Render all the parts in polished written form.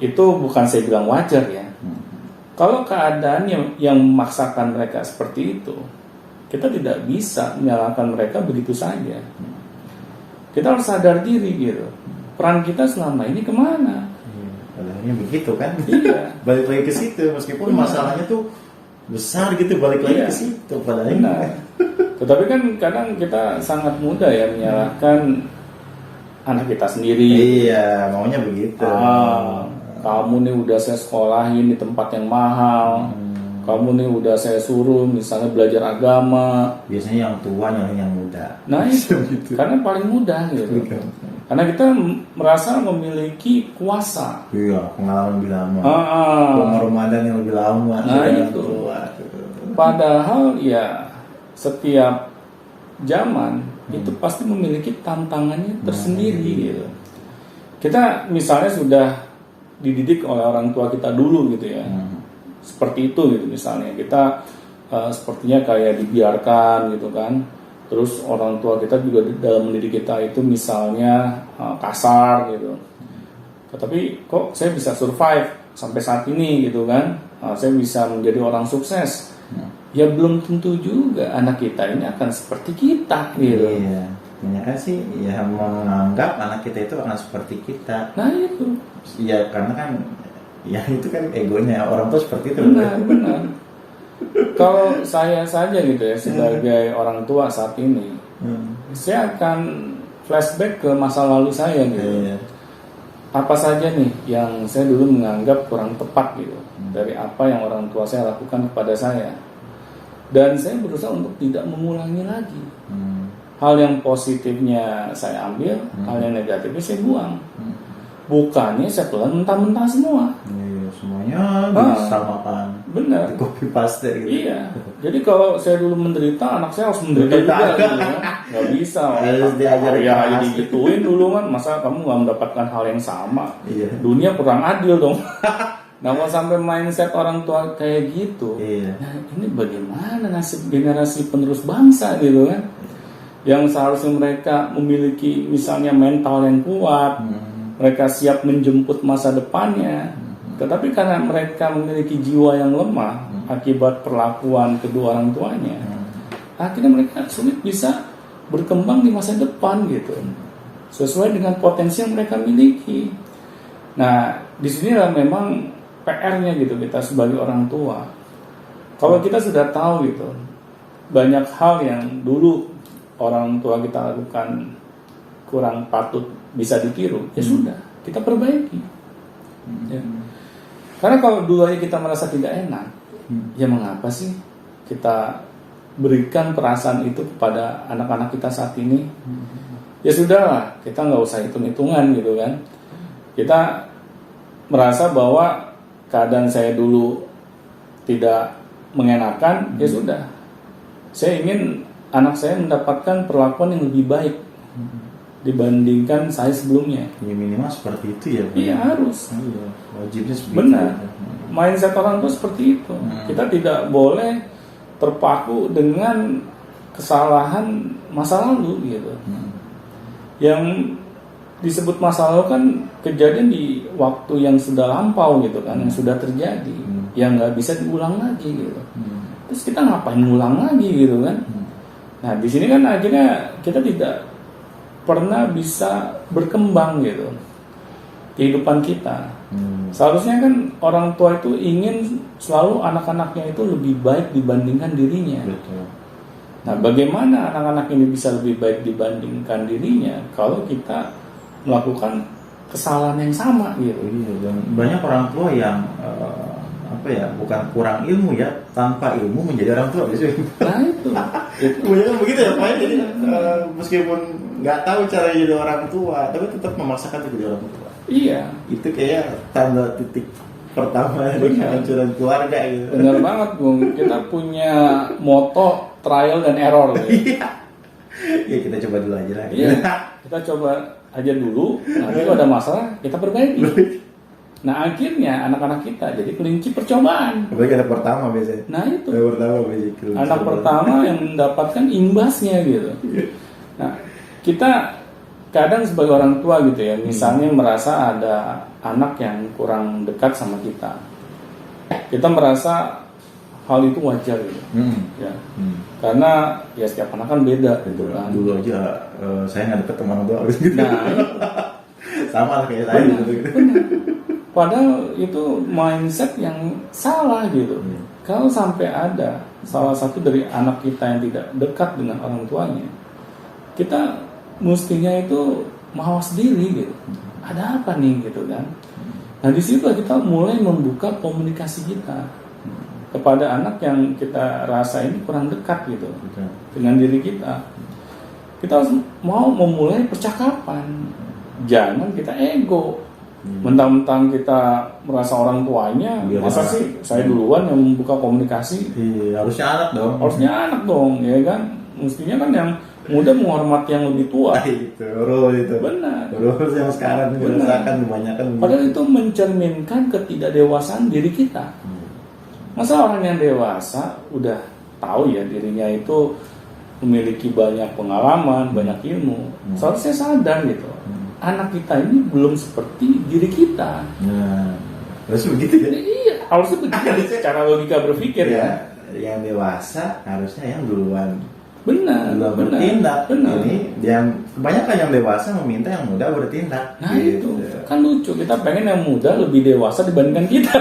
itu bukan saya bilang wajar ya. Kalau keadaan yang memaksakan mereka seperti itu, kita tidak bisa menyalahkan mereka begitu saja. Kita harus sadar diri gitu. Peran kita selama ini kemana? Padahalnya begitu kan? Iya. Balik lagi ke situ, meskipun masalahnya tuh besar gitu, balik lagi ke situ padahal. Benar. Tetapi kan kadang kita sangat mudah ya menyalahkan anak kita sendiri. Iya, maunya begitu. Kamu nih udah saya sekolahin di tempat yang mahal. Kamu nih udah saya suruh misalnya belajar agama. Biasanya yang tua yang muda. Nah itu, gitu. karena paling mudah gitu. Karena kita merasa memiliki kuasa. Iya, pengalaman lebih lama. Ramadan yang lebih lama. Nah itu. Padahal ya setiap zaman itu pasti memiliki tantangannya tersendiri gitu. Kita misalnya sudah dididik oleh orang tua kita dulu gitu ya. Seperti itu gitu misalnya. Kita sepertinya kayak dibiarkan gitu kan. Terus orang tua kita juga dalam mendidik kita itu misalnya kasar gitu. Tetapi kok saya bisa survive sampai saat ini gitu kan. Saya bisa menjadi orang sukses. Ya belum tentu juga anak kita ini akan seperti kita gitu. Iya. Kebanyakan sih ya menganggap anak kita itu akan seperti kita. Nah itu. Ya karena kan ya itu kan egonya orang tua seperti itu. Benar. Kalau saya saja gitu ya sebagai orang tua saat ini, saya akan flashback ke masa lalu saya gitu. Apa saja nih yang saya dulu menganggap kurang tepat gitu dari apa yang orang tua saya lakukan kepada saya. Dan saya berusaha untuk tidak mengulangi lagi. Hal yang positifnya saya ambil, hal yang negatifnya saya buang. Bukannya saya telan mentah-mentah semua. Iya, semuanya disamakan. Benar. Copy paste gitu. Iya. Jadi kalau saya dulu menderita, anak saya harus menderita juga gitu ya. Gak bisa. Harus diajarin ya digituin dulu kan, masa kamu gak mendapatkan hal yang sama. Iya. Dunia kurang adil dong. Nah kalau sampai mindset orang tua kayak gitu, nah ini bagaimana nasib generasi penerus bangsa gitu kan? Yang seharusnya mereka memiliki misalnya mental yang kuat, mereka siap menjemput masa depannya, tetapi karena mereka memiliki jiwa yang lemah akibat perlakuan kedua orang tuanya, akhirnya mereka sulit bisa berkembang di masa depan gitu, sesuai dengan potensi yang mereka miliki. Nah disinilah memang PR-nya gitu kita sebagai orang tua. Kalau kita sudah tahu gitu, banyak hal yang dulu orang tua kita lakukan kurang patut bisa ditiru, ya sudah, kita perbaiki. Ya. Karena kalau dulu aja kita merasa tidak enak, ya mengapa sih kita berikan perasaan itu kepada anak-anak kita saat ini? Ya sudahlah, kita nggak usah hitung-hitungan gitu kan. Kita merasa bahwa keadaan saya dulu tidak mengenakan, ya sudah. Saya ingin anak saya mendapatkan perlakuan yang lebih baik dibandingkan saya sebelumnya. Ya minimal seperti itu ya. Iya harus. Iya, wajibnya seperti Benar. itu. Mindset orang tua seperti itu. Kita tidak boleh terpaku dengan kesalahan masa lalu gitu. Yang disebut masa lalu kan kejadian di waktu yang sudah lampau gitu kan, yang sudah terjadi, yang nggak bisa diulang lagi gitu. Terus kita ngapain ngulang lagi gitu kan? Nah di sini kan akhirnya kita tidak pernah bisa berkembang gitu kehidupan kita. Seharusnya kan orang tua itu ingin selalu anak-anaknya itu lebih baik dibandingkan dirinya. Betul. Nah bagaimana anak-anak ini bisa lebih baik dibandingkan dirinya kalau kita melakukan kesalahan yang sama gitu. Iya, dan banyak orang tua yang bukan kurang ilmu ya, tanpa ilmu menjadi orang tua biasanya. Nah itu. Kebanyakan begitu ya Pak. Jadi meskipun nggak tahu cara jadi orang tua, tapi tetap memaksakan untuk jadi orang tua. Iya. Itu kayak tanda titik pertama dari kehancuran keluarga gitu. Benar banget Bung. Kita punya moto trial dan error. Gitu. Ya kita coba dulu aja lah. Iya. Kita coba aja dulu, nanti kalau ada masalah kita perbaiki. Nah akhirnya anak-anak kita jadi kelinci percobaan. Apalagi anak pertama biasanya. Nah itu. Anak pertama yang mendapatkan imbasnya gitu. Nah kita kadang sebagai orang tua gitu ya, misalnya merasa ada anak yang kurang dekat sama kita merasa hal itu wajar gitu, ya. Karena ya setiap anak kan beda gitu kan. Dulu aja saya nggak deket sama orang tua gitu. Nah, sama lah kayak saya gitu. benar. Padahal itu mindset yang salah gitu. Kalau sampai ada salah satu dari anak kita yang tidak dekat dengan orang tuanya, kita mestinya itu mawas diri gitu. Ada apa nih gitu kan? Nah di situ kita mulai membuka komunikasi kita kepada anak yang kita rasa ini kurang dekat gitu dengan diri kita. Kita harus mau memulai percakapan. Jangan kita ego. Mentang-mentang kita merasa orang tuanya, masa sih saya duluan yang membuka komunikasi? Iya, harusnya anak dong. Harusnya anak dong, ya kan? Mestinya kan yang muda menghormati yang lebih tua. Itu, itu. Benar. Terus yang sekarang dirasakan kebanyakan. Padahal itu mencerminkan ketidakdewasaan diri kita. Masa orang yang dewasa udah tahu ya dirinya itu memiliki banyak pengalaman, banyak ilmu, seharusnya sadar gitu. Anak kita ini belum seperti diri kita. Nah, harus begitu ya? Iya, harusnya begitu secara logika berpikir ya. Yang dewasa harusnya yang duluan. Benar. Bertindak. Benar. Ini yang kebanyakan yang dewasa meminta yang muda bertindak. Nah gitu. Itu kan lucu. Kita pengen yang muda lebih dewasa dibandingkan kita.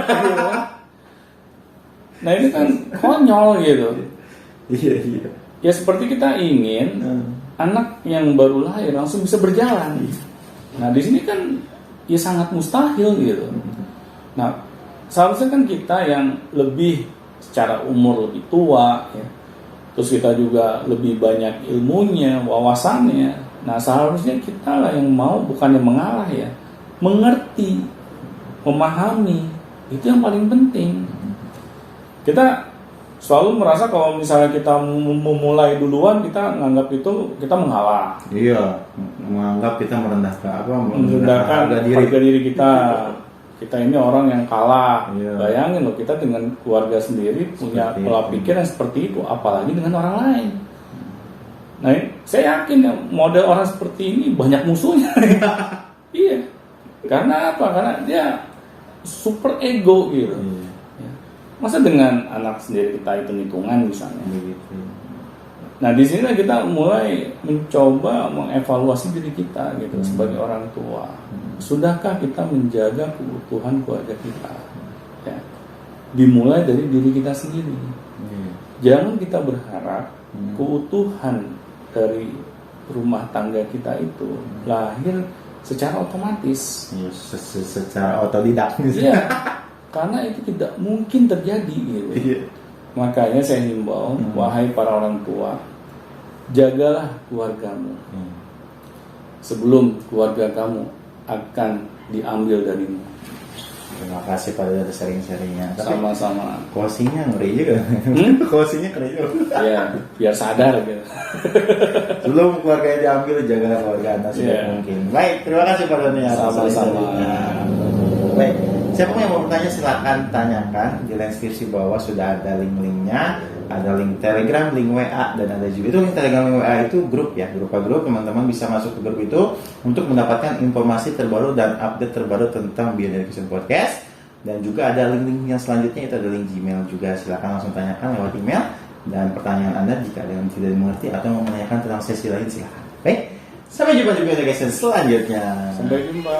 Nah ini kan konyol gitu. Iya. Ya seperti kita ingin anak yang baru lahir langsung bisa berjalan. Nah di sini kan ya sangat mustahil gitu. Nah seharusnya kan kita yang lebih secara umur lebih tua, ya. Terus kita juga lebih banyak ilmunya, wawasannya. Nah seharusnya kita lah yang mau, bukan yang mengalah ya, mengerti, memahami, itu yang paling penting. Kita selalu merasa kalau misalnya kita memulai duluan, kita menganggap itu kita mengalah. Iya, menganggap kita merendahkan harga diri kita. Kita ini orang yang kalah. Iya. Bayangin loh, kita dengan keluarga sendiri punya pola pikir yang seperti itu, apalagi dengan orang lain. Nah, saya yakin ya, model orang seperti ini banyak musuhnya. Iya. Karena apa? Karena dia super ego gitu. Iya. Masa dengan anak sendiri kita hitung-hitungan misalnya. Begitu. Nah di sini kita mulai mencoba mengevaluasi diri kita gitu sebagai orang tua. Sudahkah kita menjaga keutuhan keluarga kita? Ya. Dimulai dari diri kita sendiri. Jangan kita berharap keutuhan dari rumah tangga kita itu lahir secara otomatis. Ya, secara otodidak. Iya. Karena itu tidak mungkin terjadi gitu. Iya. Makanya saya himbau, wahai para orang tua, jagalah keluargamu sebelum keluarga kamu akan diambil darimu. Terima kasih pada sering-seringnya. Sama-sama. Closingnya ngeri juga. Closingnya keren juga. Ya, biar sadar gitu. Sebelum keluarganya diambil, jaga keluarga Anda sebaik mungkin. Baik, terima kasih Pak Doni. Sama-sama. Baik, siapa yang mau bertanya silakan tanyakan. Di deskripsi bawah sudah ada link-linknya. Ada link Telegram, link WA, dan ada juga itu link Telegram, link WA itu grup ya, berupa grup. Teman-teman bisa masuk ke grup itu untuk mendapatkan informasi terbaru dan update terbaru tentang Beyond Education Podcast. Dan juga ada link-link yang selanjutnya, itu ada link Gmail juga. Silakan langsung tanyakan lewat email. Dan pertanyaan Anda jika ada yang tidak dimengerti atau mau menanyakan tentang sesi lain, silakan. Baik, sampai jumpa di Beyond Education selanjutnya. Sampai jumpa.